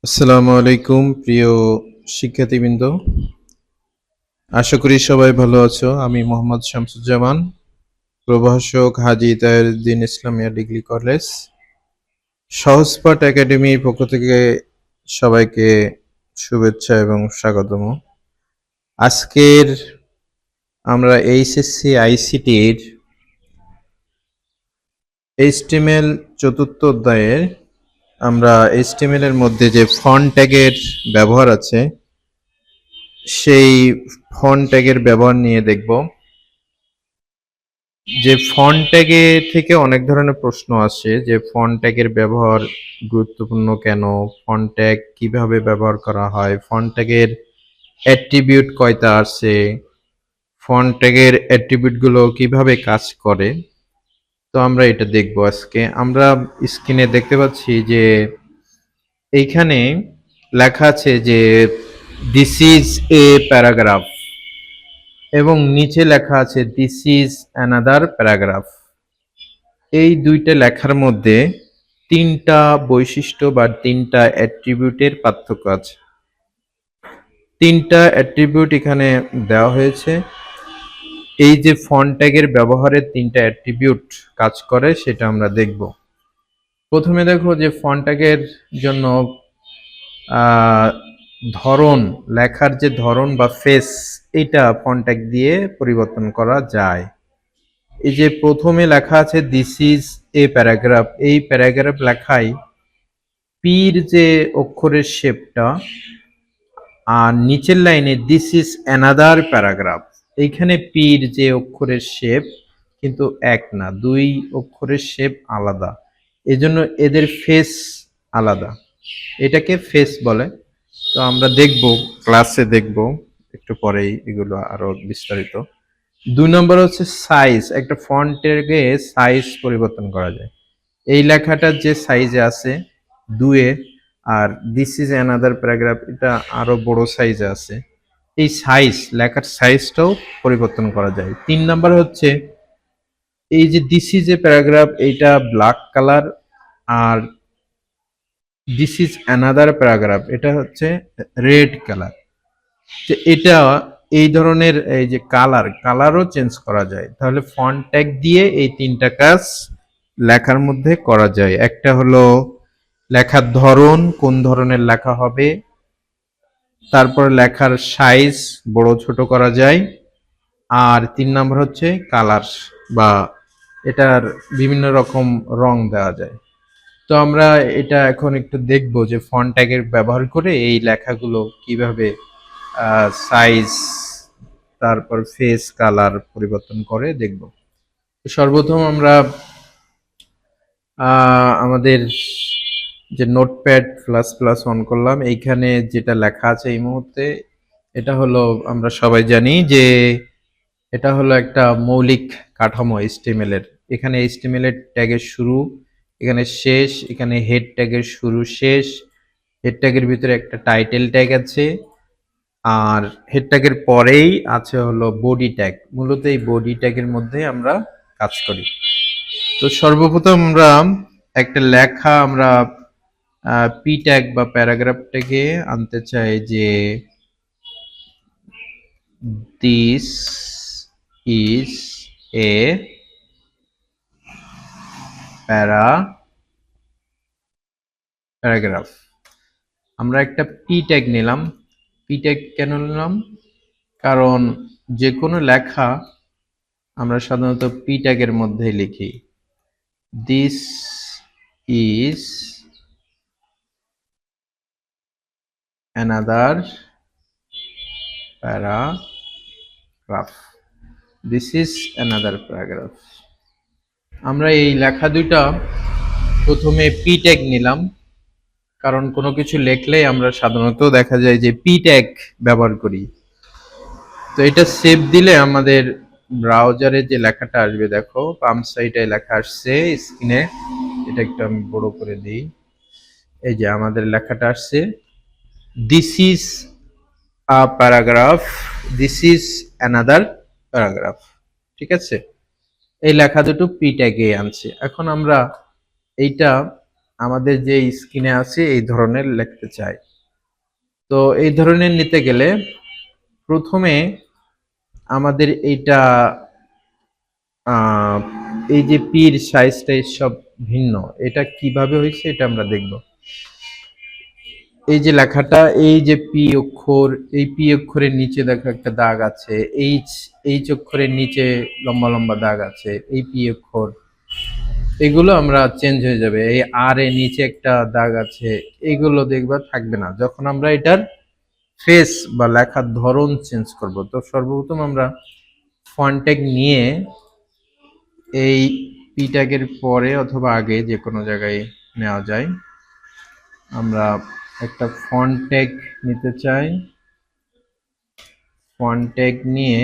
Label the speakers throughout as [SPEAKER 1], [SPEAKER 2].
[SPEAKER 1] আসসালামু আলাইকুম প্রিয় শিক্ষার্থীবৃন্দ, আশা করি সবাই ভালো আছো। আমি মোহাম্মদ শামসুজ্জামান, প্রভাষক হাজী তাজউদ্দীন ইসলামিয়া ডিগ্রি কলেজ, সহজপাঠ একাডেমির পক্ষ থেকে সবাইকে শুভেচ্ছা এবং স্বাগতম। আজকের আমরা এইচএসসি আইসিটির এইচটিএমএল চতুর্থ অধ্যায়ের আমরা এইচটিএমএল এর মধ্যে যে ফন্ট ট্যাগের ব্যবহার আছে সেই ফন্ট ট্যাগের ব্যবহার নিয়ে দেখব। যে ফন্ট ট্যাগে থেকে অনেক ধরনের প্রশ্ন আসে যে ফন্ট ট্যাগের ব্যবহার গুরুত্বপূর্ণ কেন, ফন্ট ট্যাগ কিভাবে ব্যবহার করা হয়, ফন্ট ট্যাগের অ্যাট্রিবিউট কয়টা আছে, ফন্ট ট্যাগের অ্যাট্রিবিউট গুলো কিভাবে কাজ করে। তো আমরা এটা দেখব আজকে। আমরা স্ক্রিনে দেখতে পাচ্ছি যে এইখানে লেখা আছে যে দিস ইজ এ প্যারাগ্রাফ এবং নিচে লেখা আছে দিস ইজ অ্যানাদার প্যারাগ্রাফ। এই দুইটা লেখার মধ্যে তিনটা বৈশিষ্ট্য বা তিনটা অ্যাট্রিবিউটের পার্থক্য আছে। তিনটা অ্যাট্রিবিউট এখানে দেওয়া হয়েছে। এই যে ফন্ট ট্যাগের ব্যবহারের তিনটা অ্যাট্রিবিউট কাজ করে সেটা আমরা দেখব। প্রথমে দেখো যে ফন্ট ট্যাগের জন্য ধরন, লেখার যে ধরন বা ফেস, এটা ফন্ট ট্যাগ দিয়ে পরিবর্তন করা যায়। এই যে প্রথমে লেখা আছে দিস ইজ এ প্যারাগ্রাফ, এই প্যারাগ্রাফ লেখায় পির যে অক্ষরের শেপটা, আর নিচের লাইনে দিস ইজ অ্যানাদার প্যারাগ্রাফ, এইখানে পির যে অক্ষরের শেপ কিন্তু এক না, দুই অক্ষরের শেপ আলাদা, এজন্য এদের ফেস আলাদা, এটাকে ফেস বলে। তো আমরা দেখব, ক্লাসে দেখব একটু পরেই এগুলো আরো বিস্তারিত। 2 নম্বর হচ্ছে সাইজ। একটা ফন্টের সাইজ পরিবর্তন করা যায়। এই লেখাটা যে সাইজে আছে 2-এ, আর দিস ইজ অ্যানাদার প্যারাগ্রাফ এটা আরো বড় সাইজে আছে, এই সাইজ, লেখার সাইজটাও পরিবর্তন করা যায়। 3 নাম্বার হচ্ছে এই যে দিস ইজ এ প্যারাগ্রাফ, এইটা ব্ল্যাক কালার, আর দিস ইজ অ্যানাদার প্যারাগ্রাফ এটা হচ্ছে রেড কালার। যে এটা এই ধরনের এই যে কালারও চেঞ্জ করা যায়। তাহলে ফন্ট ট্যাগ দিয়ে এই তিনটা কাজ লেখার মধ্যে করা যায়। একটা হলো লেখার ধরন, কোন ধরনের লেখা হবে, তারপর লেখার সাইজ বড় ছোট করা যায়, আর 3 নাম্বার হচ্ছে কালার বা এটার বিভিন্ন রকম রং দেওয়া যায়। তো আমরা এটা এখন একটু দেখব যে ফন্ট ট্যাগের ব্যবহার করে এই লেখাগুলো কিভাবে সাইজ, তারপর ফেস, কালার পরিবর্তন করে দেখব। সর্বপ্রথম আমরা আমাদের যে নোটপ্যাড প্লাস প্লাস অন করলাম, এইখানে যেটা লেখা আছে এই মুহূর্তে, এটা হলো, আমরা সবাই জানি যে এটা হলো একটা মৌলিক কাঠামো এইচটিএমএল এর। এখানে এইচটিএমএল এর ট্যাগের শুরু, এখানে শেষ, এখানে হেড ট্যাগের শুরু শেষ, হেড ট্যাগের ভিতরে একটা টাইটেল ট্যাগ আছে, আর হেড ট্যাগের পরেই আছে হলো বডি ট্যাগ। মূলত এই বডি ট্যাগের মধ্যে আমরা কাজ করি। তো সর্বপ্রথম আমরা একটা লেখা, আমরা পি ট্যাগ বা প্যারাগ্রাফ ট্যাগে আনতে চাই যে দিস ইজ এ প্যারাগ্রাফ। আমরা একটা পি ট্যাগ নিলাম। পি ট্যাগ কেন নিলাম? কারণ যে কোনো লেখা আমরা সাধারণত পি ট্যাগের মধ্যে লিখি। This is another paragraph, this is another paragraph. আমরা এই লেখা দুইটা প্রথমে পি ট্যাগ নিলাম, কারণ কোনো কিছু লিখলেই আমরা সাধারণত দেখা যায় যে পি ট্যাগ ব্যবহার করি। তো এটা সেভ দিলে আমাদের ব্রাউজারে যে লেখাটা আসবে, দেখো বাম সাইডে লেখা আসছে স্ক্রিনে, এটা একটু আমি বড় করে দিই। এই যে আমাদের লেখাটা আসছে, this is a paragraph, this is another paragraph. ঠিক আছে, এই লেখা দুটো পি ট্যাগে আনছে। এখন আমরা এইটা আমাদের যে স্ক্রিনে আছে এই ধরনের লিখতে চাই। তো এই ধরনের নিতে গেলে প্রথমে আমাদের এইটা আহ, এই যে পির সাইজটা সব ভিন্ন, এটা কিভাবে হয়েছে এটা আমরা দেখব। এই যে লেখাটা, এই যে পি অক্ষর, এই পি অক্ষরের নিচে দেখো একটা দাগ আছে, এইচ এইচ অক্ষরের নিচে লম্বা লম্বা দাগ আছে, এই পি অক্ষর, এগুলো আমরা চেঞ্জ হয়ে যাবে। এই আর এর নিচে একটা দাগ আছে, এগুলো দেখবা থাকবে না যখন আমরা এটার ফেস বা লেখার ধরন চেঞ্জ করব। তো সর্বপ্রথম আমরা ফন্ট ট্যাগ নিয়ে এই পি ট্যাগের পরে অথবা আগে যে কোনো জায়গায় নেওয়া যায়, আমরা একটা ফন্ট ট্যাগ নিতে চাই। ফন্ট ট্যাগ নিয়ে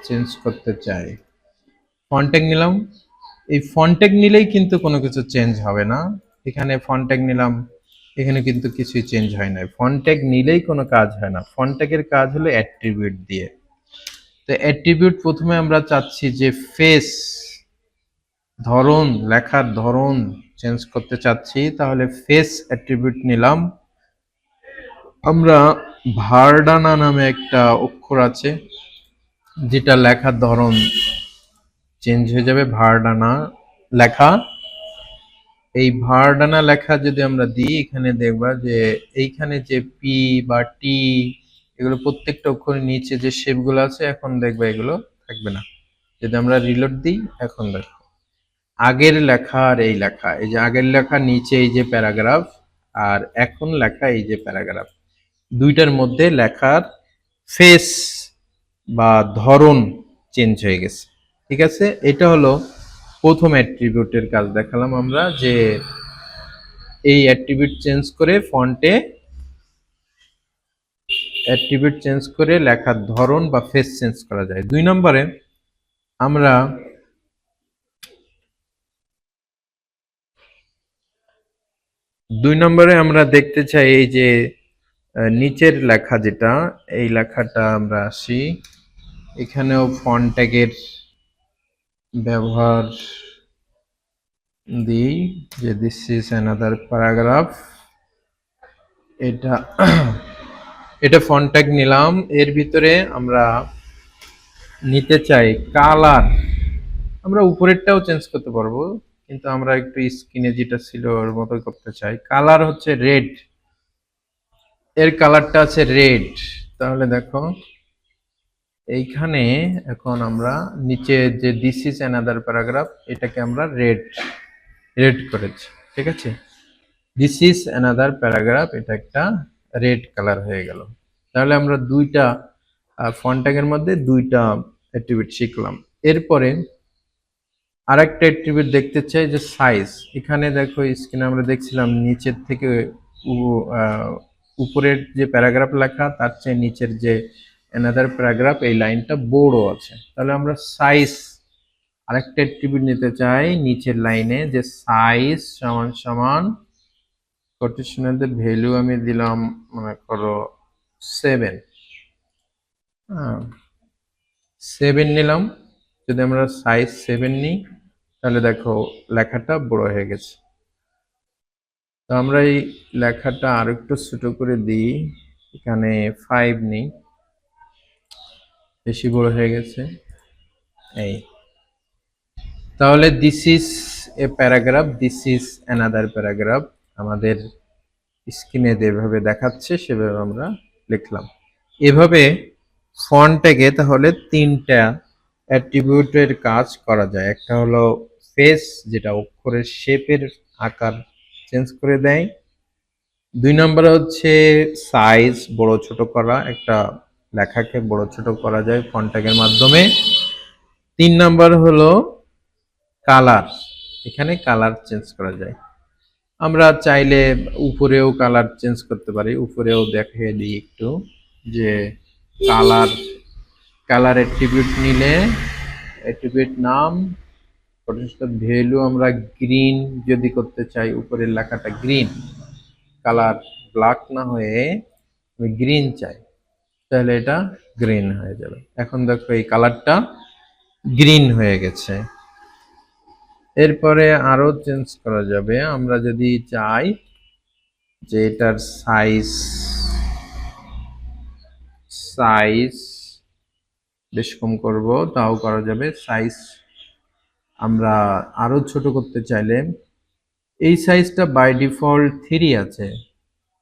[SPEAKER 1] চেঞ্জ করতে চাই, ফন্ট ট্যাগ নিলাম। এই ফন্ট ট্যাগ নিলেই কিন্তু কোনো কিছু চেঞ্জ হবে না। এখানে ফন্ট ট্যাগ নিলাম, এখানে কিন্তু কিছুই চেঞ্জ হয় না। ফন্ট ট্যাগ নিলেই কোনো কাজ হয় না, ফন্ট ট্যাগের কাজ হলো অ্যাট্রিবিউট দিয়ে। তো অ্যাট্রিবিউট প্রথমে আমরা চাচ্ছি যে ফেস, ধরন, লেখার ধরন চেঞ্জ করতে চাচ্ছি, তাহলে ফেস অ্যাট্রিবিউট নিলাম। আমরা ভার্ডানা নামে একটা অক্ষর আছে যেটা লেখার ধরন চেঞ্জ হয়ে যাবে। ভার্ডানা লেখা, এই ভার্ডানা লেখা যদি আমরা দিই, এখানে দেখবা যে এইখানে যে পি বা টি, এগুলো প্রত্যেকটা অক্ষরের নিচে যে শেপগুলো আছে, এখন দেখবা এগুলো থাকবে না। যদি আমরা রিলোড দিই, এখন দেখো আগের লেখা আর এই লেখা, এই যে আগের লেখা নিচে এই যে প্যারাগ্রাফ, আর এখন লেখা এই যে প্যারাগ্রাফ, দুইটার মধ্যে লেখার ফেস বা ধরন চেঞ্জ হয়ে গেছে। ঠিক আছে, এটা হলো প্রথম অ্যাট্রিবিউটের কাজ দেখালাম আমরা, যে এই অ্যাট্রিবিউট চেঞ্জ করে ফন্টে অ্যাট্রিবিউট চেঞ্জ করে লেখার ধরন বা ফেস চেঞ্জ করা যায়। আমরা দুই নম্বরে আমরা দেখতে চাই এই যে নিচের লেখা যেটা, এই লেখাটা আমরা আসি, এখানেও ফন্ট ট্যাগের ব্যবহার দিই, যে দিস ইজ অ্যানাদার প্যারাগ্রাফ। এটা এটা ফন্ট ট্যাগ নিলাম। এর ভিতরে আমরা নিতে চাই কালার। আমরা উপরেরটাও চেঞ্জ করতে পারবো, কিন্তু আমরা একটু স্ক্রিনে যেটা ছিল ওর মতো করতে চাই। কালার হচ্ছে রেড, এর কালারটা আছে রেড। তাহলে দেখো এইখানে এখন আমরা নিচে যে দিস ইজ অ্যানাদার প্যারাগ্রাফ, এটাকে আমরা রেড রেড করেছি। ঠিক আছে, দিস ইজ অ্যানাদার প্যারাগ্রাফ, এটা একটা রেড কালার হয়ে গেল। তাহলে আমরা দুইটা ফন্ট ট্যাগের মধ্যে দুইটা অ্যাট্রিবিউট শিখলাম। এরপরে আরেকটা অ্যাট্রিবিউট দেখতে চাই যে সাইজ। এখানে দেখো স্ক্রিনে আমরা দেখছিলাম নিচের থেকে উপরের যে প্যারাগ্রাফ লেখা তার চেয়ে নিচের যে অ্যানাদার প্যারাগ্রাফ, এই লাইনটা বড় আছে। তাহলে আমরা সাইজ আরেকটা অ্যাট্রিবিউট নিতে চাই নিচের লাইনে, যে সাইজ সমান সমান কোটেশনালদের ভ্যালু আমি দিলাম মনে করো 7, 7 নিলাম। যদি আমরা সাইজ 7 নিই, তাহলে দেখো লেখাটা বড় হয়ে গেছে। তো আমরা এই লেখাটা আর একটু ছোট করে দিই, এখানে 5 নিই, বেশি বড় হয়ে গেছে। এই তাহলে this is a paragraph, this is another paragraph, আমাদের স্ক্রিনে যেভাবে দেখাচ্ছে সেভাবে আমরা লিখলাম। এভাবে ফন্ট ট্যাগে তাহলে তিনটা অ্যাট্রিবিউটের কাজ করা যায়। একটা হলো ফেস, যেটা অক্ষরের শেপের আকার চেঞ্জ করে দেয়। দুই নম্বরে হচ্ছে সাইজ, বড় ছোট করা, একটা লেখাকে বড় ছোট করা যায় ফন্ট ট্যাগের মাধ্যমে। তিন নাম্বার হলো কালার, এখানে কালার চেঞ্জ করা যায়। আমরা চাইলে উপরেও কালার চেঞ্জ করতে পারি, উপরেও দেখিয়ে দিই একটু, যে কালার কালার অ্যাট্রিবিউট নিলে অ্যাট্রিবিউট নাম, ভ্যালু আমরা গ্রিন যদি করতে চাই, উপরের লেখাটা গ্রিন, কালার ব্ল্যাক না হয়ে আমি গ্রিন চাই, তাহলে এটা গ্রিন হয়ে যাবে। এখন দেখো এই কালারটা গ্রিন হয়ে গেছে। এরপরে আরো চেঞ্জ করা যাবে, আমরা যদি চাই যে এটার সাইজ সাইজ বেশ কম করব, তাও করা যাবে। সাইজ আমরা আরো ছোট করতে চাইলে এই সাইজটা বাই ডিফল্ট 3 আছে।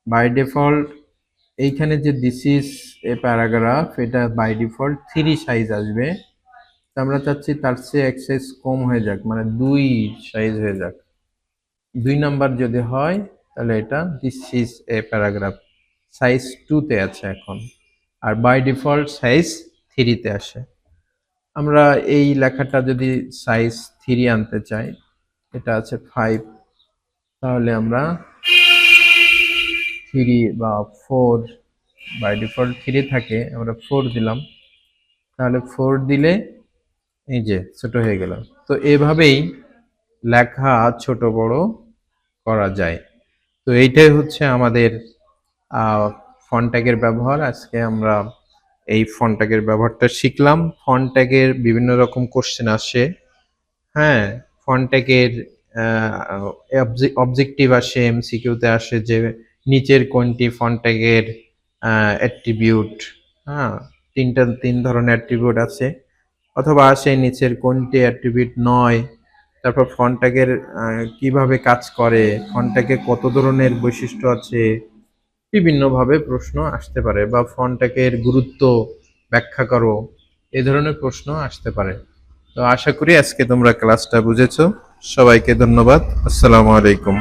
[SPEAKER 1] বাই ডিফল্ট এইখানে যে দিস ইজ এ প্যারাগ্রাফ, এটা বাই ডিফল্ট 3 সাইজ আসবে। তো আমরা চাচ্ছি তার চেয়ে এক সাইজ কম হয়ে যাক, মানে 2 সাইজ হয়ে যাক। 2 নাম্বার যদি হয় তাহলে এটা this is a paragraph size 2 তে আছে এখন, আর বাই ডিফল্ট সাইজ 3 তে আসে। আমরা এই লেখাটা যদি সাইজ 3 আনতে চাই, এটা আছে 5, তাহলে আমরা 3 বা 4, বাই ডিফল্ট 3 থাকে, আমরা 4 দিলাম, তাহলে 4 দিলে এই যে ছোট হয়ে গেল। তো এভাবেই লেখা ছোট বড় করা যায়। তো এইটাই হচ্ছে আমাদের ফন্ট ট্যাগের ব্যবহার। আজকে আমরা এই ফন্ট ট্যাগের ব্যবহারটা শিখলাম। ফন্ট ট্যাগের বিভিন্ন রকম কোশ্চেন আসে। হ্যাঁ, ফন্ট ট্যাগের অবজেক্টিভ আসে, এমসিকিউতে আসে যে নিচের কোনটি ফন্ট ট্যাগের অ্যাট্রিবিউট। হ্যাঁ, তিন ধরনের অ্যাট্রিবিউট আছে, অথবা আসে নিচের কোনটি অ্যাট্রিবিউট নয়। তারপর ফন্ট ট্যাগের কিভাবে কাজ করে, ফন্ট ট্যাগে কত ধরনের বৈশিষ্ট্য আছে, বিভিন্নভাবে প্রশ্ন আসতে পারে, বা ফন্ট ট্যাগের গুরুত্ব ব্যাখ্যা করো, এই ধরনের প্রশ্ন আসতে পারে। তো আশা করি আজকে তোমরা ক্লাসটা বুঝেছো। সবাইকে ধন্যবাদ। আসসালামু আলাইকুম।